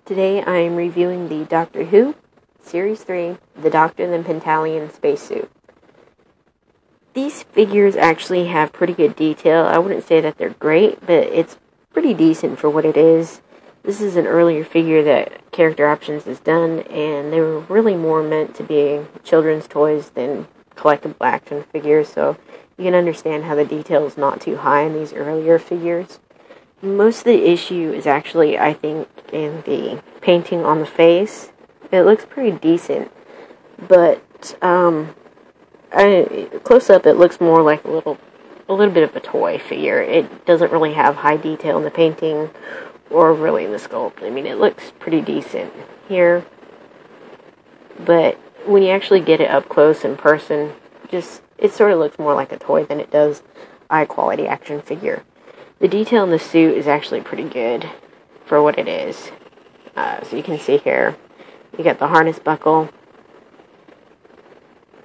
Today I am reviewing the Doctor Who, Series 3, The Doctor and the Pentallian Spacesuit. These figures actually have pretty good detail. I wouldn't say that they're great, but it's pretty decent for what it is. This is an earlier figure that Character Options has done, and they were really more meant to be children's toys than collectible action figures, so you can understand how the detail is not too high in these earlier figures. Most of the issue is actually, I think, in the painting on the face. It looks pretty decent, but close up it looks more like a little bit of a toy figure. It doesn't really have high detail in the painting or really in the sculpt. I mean, it looks pretty decent here, but when you actually get it up close in person, it sort of looks more like a toy than it does a high-quality action figure. The detail in the suit is actually pretty good for what it is. So you can see here, you got the harness buckle,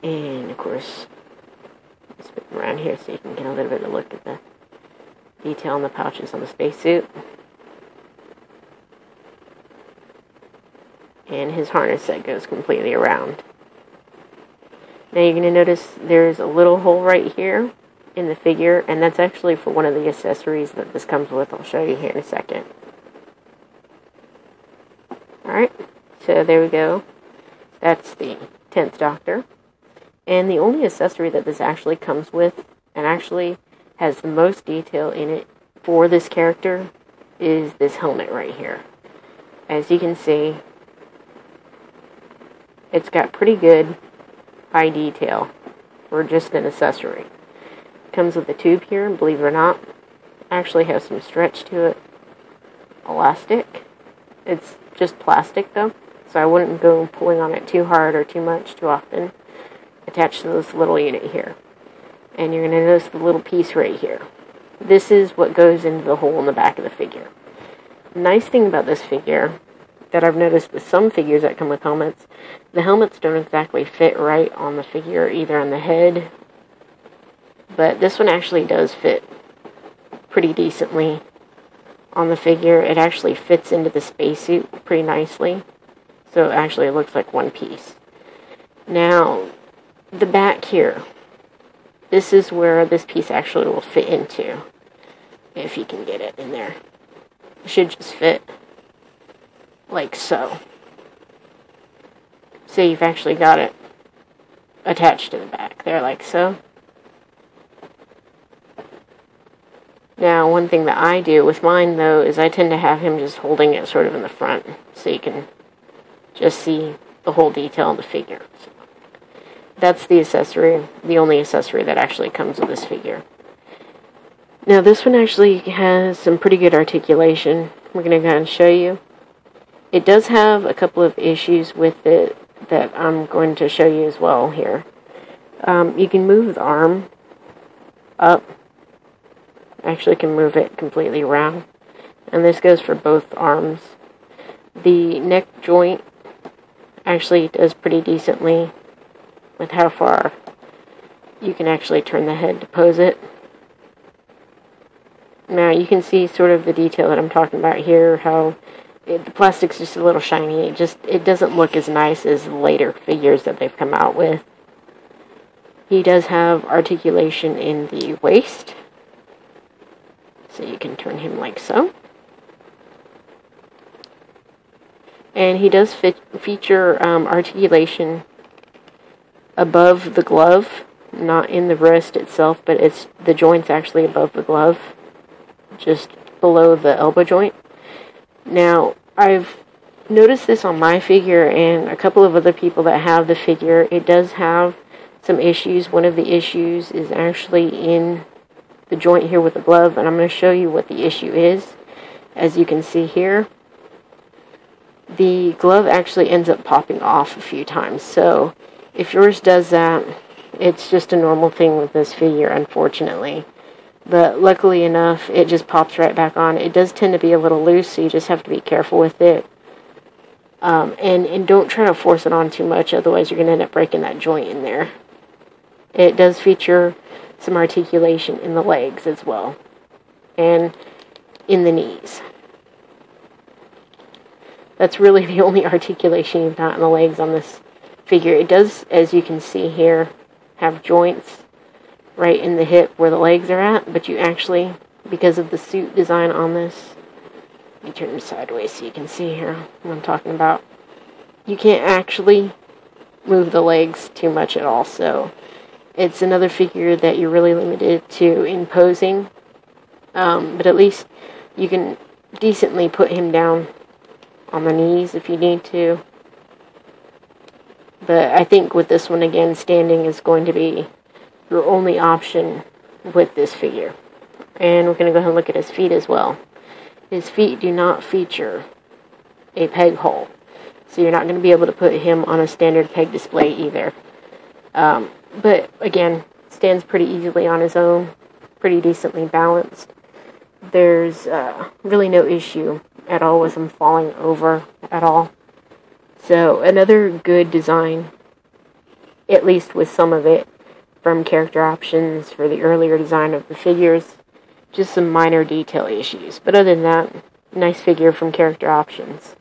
and of course, spin around here so you can get a little bit of a look at the detail on the pouches on the spacesuit. And his harness that goes completely around. Now you're going to notice there's a little hole right here in the figure, and that's actually for one of the accessories that this comes with. I'll show you here in a second. Alright, so there we go. That's the 10th Doctor. And the only accessory that this actually comes with, and actually has the most detail in it for this character, is this helmet right here. As you can see, it's got pretty good high detail for just an accessory. Comes with a tube here, and believe it or not, actually has some stretch to it. Elastic. It's just plastic though, so I wouldn't go pulling on it too hard or too much too often. Attached to this little unit here. And you're going to notice the little piece right here. This is what goes into the hole in the back of the figure. The nice thing about this figure that I've noticed with some figures that come with helmets, the helmets don't exactly fit right on the figure, either on the head, but this one actually does fit pretty decently on the figure. It actually fits into the spacesuit pretty nicely, so it actually looks like one piece. Now, the back here, this is where this piece actually will fit into, if you can get it in there. It should just fit like so. So you've actually got it attached to the back there like so. Now, one thing that I do with mine, though, is I tend to have him just holding it sort of in the front, so you can just see the whole detail of the figure. So that's the accessory, the only accessory that actually comes with this figure. Now, this one actually has some pretty good articulation. We're going to go ahead and show you. It does have a couple of issues with it that I'm going to show you as well here. You can move the arm up. Actually can move it completely around, and this goes for both arms. The neck joint actually does pretty decently with how far you can actually turn the head to pose it. Now you can see sort of the detail that I'm talking about here, how the plastic's just a little shiny. It doesn't look as nice as later figures that they've come out with. He does have articulation in the waist, so you can turn him like so. And he does feature articulation above the glove, not in the wrist itself, but it's the joint's actually above the glove, just below the elbow joint. Now, I've noticed this on my figure and a couple of other people that have the figure. It does have some issues. One of the issues is actually in the joint here with the glove, and I'm going to show you what the issue is. As you can see here, the glove actually ends up popping off a few times. So if yours does that, it's just a normal thing with this figure, unfortunately. But luckily enough, it just pops right back on. It does tend to be a little loose, so you just have to be careful with it. And don't try to force it on too much, otherwise you're going to end up breaking that joint in there. It does feature some articulation in the legs as well, and in the knees. That's really the only articulation you've got in the legs on this figure. It does, as you can see here, have joints right in the hip where the legs are at, but you actually, because of the suit design on this, let me turn him sideways so you can see here what I'm talking about. You can't actually move the legs too much at all, so it's another figure that you're really limited to in posing, but at least you can decently put him down on the knees if you need to. But I think with this one, again, standing is going to be your only option with this figure. And we're going to go ahead and look at his feet as well. His feet do not feature a peg hole, so you're not going to be able to put him on a standard peg display either. But again, stands pretty easily on his own, pretty decently balanced. There's really no issue at all with him falling over at all. So another good design, at least with some of it, from character options for the earlier design of the figures. Just some minor detail issues. But other than that, nice figure from character options.